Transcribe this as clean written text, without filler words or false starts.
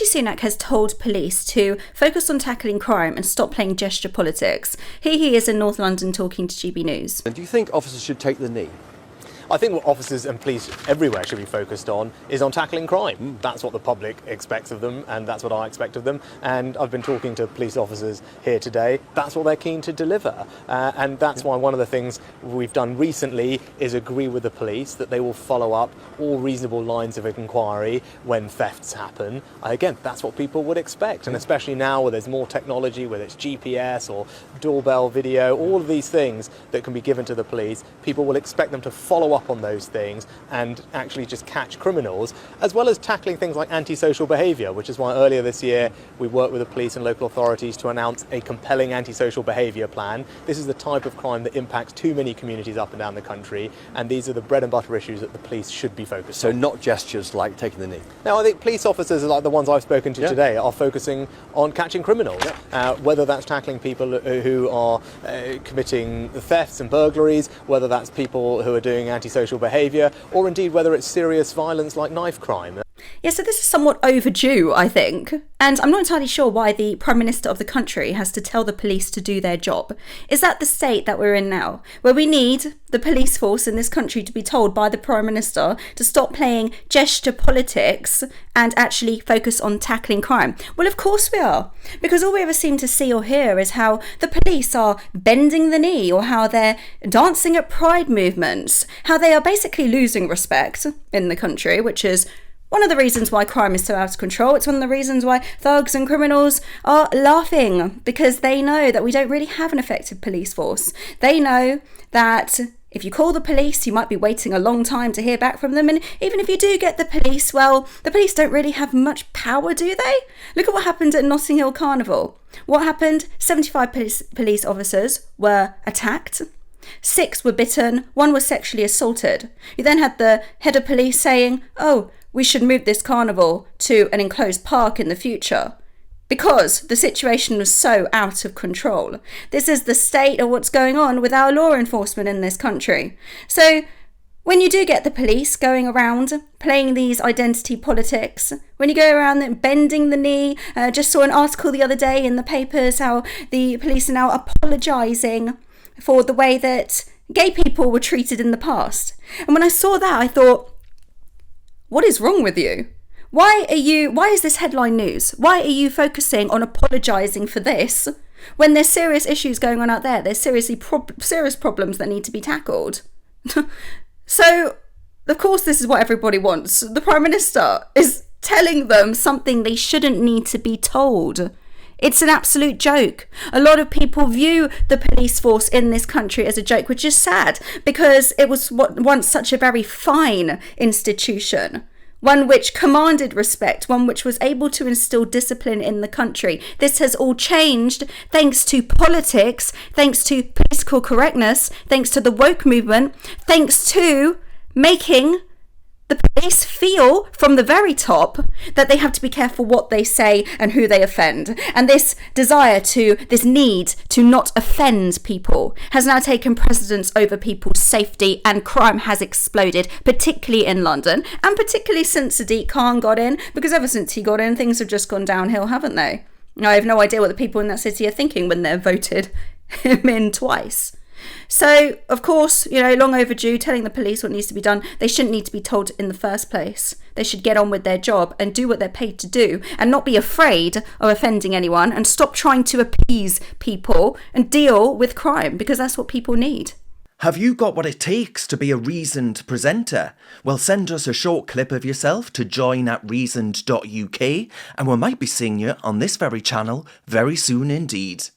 Sunak has told police to focus on tackling crime and stop playing gesture politics. Here he is in North London talking to GB News. And do you think officers should take the knee? I think what officers and police everywhere should be focused on is on tackling crime. That's what the public expects of them, and that's what I expect of them. And I've been talking to police officers here today. That's what they're keen to deliver. And that's why one of the things we've done recently is agree with the police that they will follow up all reasonable lines of inquiry when thefts happen. Again, that's what people would expect. And especially now where there's more technology, whether it's GPS or doorbell video, all of these things that can be given to the police, people will expect them to follow up on those things and actually just catch criminals, as well as tackling things like antisocial behaviour, which is why earlier this year we worked with the police and local authorities to announce a compelling antisocial behaviour plan. This is the type of crime that impacts too many communities up and down the country, and these are the bread and butter issues that the police should be focused on. So not gestures like taking the knee? Now, I think police officers, like the ones I've spoken to today, are focusing on catching criminals, whether that's tackling people who are committing thefts and burglaries, whether that's people who are doing antisocial behaviour, or indeed whether it's serious violence like knife crime. Yeah, so this is somewhat overdue, I think. And I'm not entirely sure why the Prime Minister of the country has to tell the police to do their job. Is that the state that we're in now, where we need the police force in this country to be told by the Prime Minister to stop playing gesture politics and actually focus on tackling crime? Well, of course we are, because all we ever seem to see or hear is how the police are bending the knee, or how they're dancing at pride movements, how they are basically losing respect in the country, which is one of the reasons why crime is so out of control. It's one of the reasons why thugs and criminals are laughing, because they know that we don't really have an effective police force. They know that if you call the police, you might be waiting a long time to hear back from them. And even if you do get the police, well, the police don't really have much power, do they? Look at what happened at Notting Hill Carnival. What happened? 75 police officers were attacked. 6 were bitten. 1 was sexually assaulted. You then had the head of police saying, "Oh, we should move this carnival to an enclosed park in the future," because the situation was so out of control. This is the state of what's going on with our law enforcement in this country. So when you do get the police going around playing these identity politics, when you go around them bending the knee, just saw an article the other day in the papers how the police are now apologising for the way that gay people were treated in the past. And when I saw that, I thought, what is wrong with you? Why is this headline news? Why are you focusing on apologising for this when there's serious issues going on out there? There's serious problems that need to be tackled. So, of course, this is what everybody wants. The Prime Minister is telling them something they shouldn't need to be told. It's an absolute joke. A lot of people view the police force in this country as a joke, which is sad, because it was once such a very fine institution, one which commanded respect, one which was able to instill discipline in the country. This has all changed thanks to politics, thanks to political correctness, thanks to the woke movement, thanks to making the police feel from the very top that they have to be careful what they say and who they offend. And this need to not offend people has now taken precedence over people's safety, and crime has exploded, particularly in London, and particularly since Sadiq Khan got in, because ever since he got in, things have just gone downhill, haven't they? I have no idea what the people in that city are thinking when they've voted him in twice. So, of course, long overdue, telling the police what needs to be done. They shouldn't need to be told in the first place. They should get on with their job and do what they're paid to do, and not be afraid of offending anyone, and stop trying to appease people and deal with crime, because that's what people need. Have you got what it takes to be a reasoned presenter? Well, send us a short clip of yourself to join@reasoned.uk, and we might be seeing you on this very channel very soon indeed.